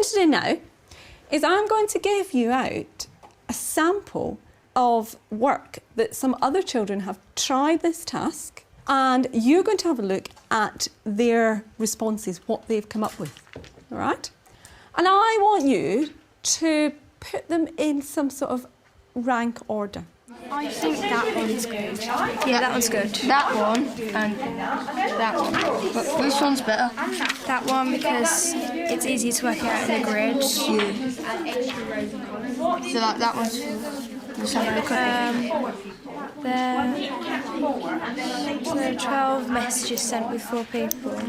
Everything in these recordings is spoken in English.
to do now is I'm going to give you out a sample of work that some other children have tried this task, and you're going to have a look at their responses, what they've come up with, all right? And I want you to put them in some sort of rank order. I think that one's good. Yeah, that one's good. That one and that one. But which one's better? That one because it's easier to work out in the grid. Yeah. So that one's... Let's have a look at it. There are 12 messages sent with 4 people.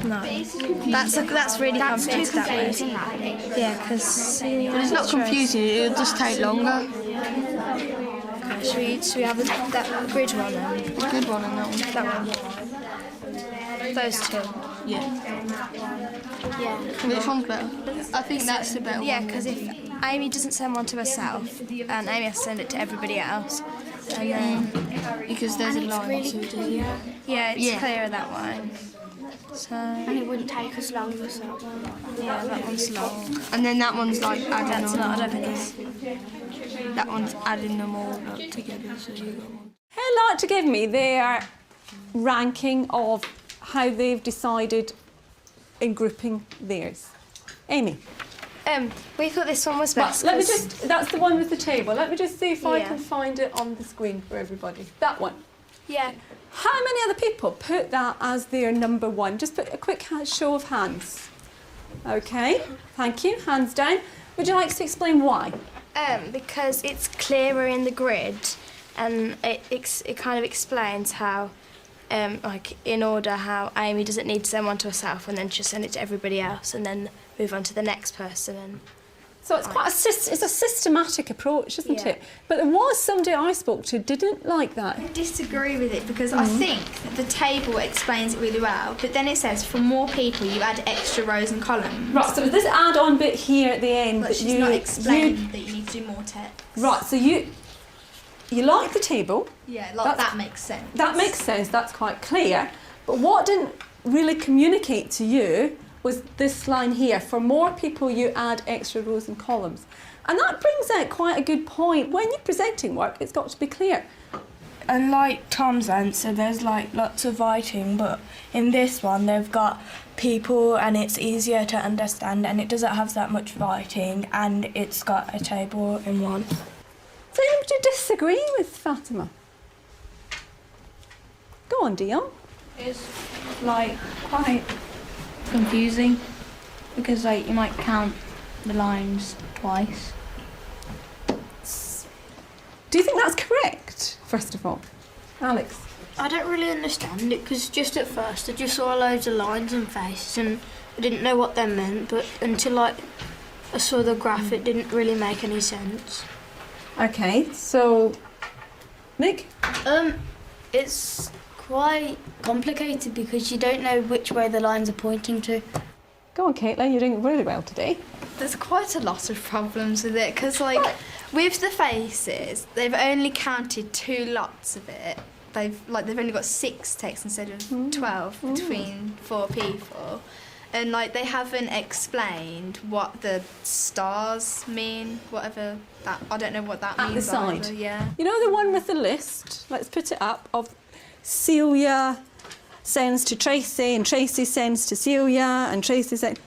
No, that's really complicated. That way. Yeah, because But it's not confusing. It'll just take longer. Should we have that grid one then? It's a good one and that one. That one. Those two. Yeah. Which one's better? I think that's the better one. Yeah, because if Amy doesn't send one to herself, and Amy has to send it to everybody else, and then because there's a line. really clear. Yeah, it's clearer that one. So. And it wouldn't take us long or something. Yeah, that one's long. And then that one's like adding That's on. not. I don't think it's. That one's adding them all up together. So you got one. Who'd like to give me their ranking of how they've decided in grouping theirs? Amy. We thought this one was Right, best. let me just, that's the one with the table. Let me just see if I Yeah. can find it on the screen for everybody. That one. Yeah. How many other people put that as their number one? Just put a quick show of hands. Okay, thank you. Hands down. Would you like to explain why? Because it's clearer in the grid, and it kind of explains how, like in order, how Amy doesn't need to send one to herself and then just send it to everybody else and then move on to the next person. And So it's quite it's a systematic approach, isn't Yeah. it? But there was somebody I spoke to didn't like that. I disagree with it because I think the table explains it really well, but then it says for more people you add extra rows and columns. Right, so this add-on bit here at the end But that she's not explained that you need to do more text. Right, so you like the table. Yeah, like that makes sense. That makes sense, that's quite clear. But what didn't really communicate to you was this line here. For more people, you add extra rows and columns. And that brings out quite a good point. When you're presenting work, it's got to be clear. And like Tom's answer, there's like lots of writing, but in this one they've got people and it's easier to understand and it doesn't have that much writing and it's got a table in one. So would you disagree with Fatima? Go on, Dion. It's like quite confusing because like you might count the lines twice. Do you think that's correct, first of all? Alex? I don't really understand it because just at first I just saw loads of lines and faces and I didn't know what they meant, but until like I saw the graph it didn't really make any sense. Okay, so Nick? It's quite complicated because you don't know which way the lines are pointing to. Go on, Caitlin, you're doing really well today. There's quite a lot of problems with it because like with the faces they've only counted 2 lots of it. They've only got 6 texts instead of 12 between 4 people. And like they haven't explained what the stars mean, whatever that, I don't know what that At means. the side. Either, yeah. You know the one with the list? Let's put it up, of Celia sends to Tracy and Tracy sends to Celia and Tracy sends...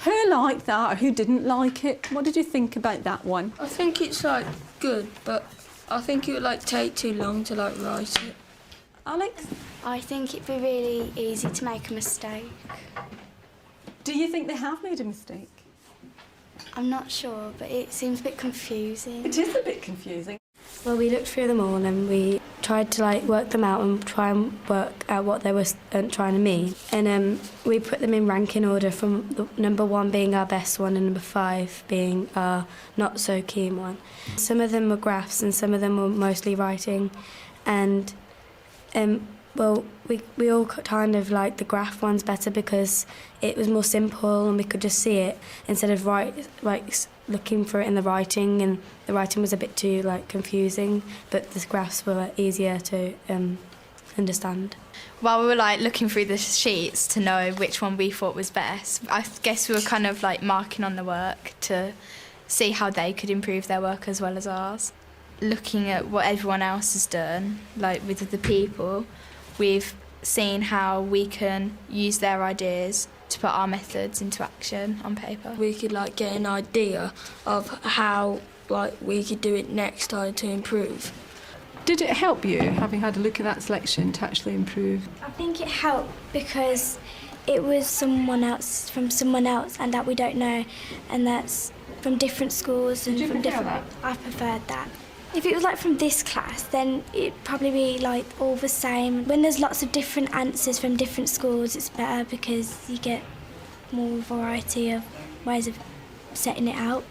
Who liked that or who didn't like it? What did you think about that one? I think it's like good, but I think it would like take too long to like write it. Alex? I think it'd be really easy to make a mistake. Do you think they have made a mistake? I'm not sure, but it seems a bit confusing. It is a bit confusing. Well, we looked through them all and we tried to like work them out and try and work out what they were trying to mean. And we put them in ranking order from the number 1 being our best one and number 5 being our not so keen one. Some of them were graphs and some of them were mostly writing. And well, we all kind of liked the graph ones better because it was more simple and we could just see it instead of looking for it in the writing, and the writing was a bit too like confusing, but the graphs were easier to understand. While we were like looking through the sheets to know which one we thought was best, I guess we were kind of like marking on the work to see how they could improve their work as well as ours. Looking at what everyone else has done, like with other people, we've seen how we can use their ideas to put our methods into action on paper. We could like get an idea of how like we could do it next time to improve. Did it help you, having had a look at that selection, to actually improve? I think it helped because it was someone else from someone else and that we don't know, and that's from different schools and from different. I preferred that. If it was like from this class, then it'd probably be like all the same. When there's lots of different answers from different schools, it's better because you get more variety of ways of setting it out.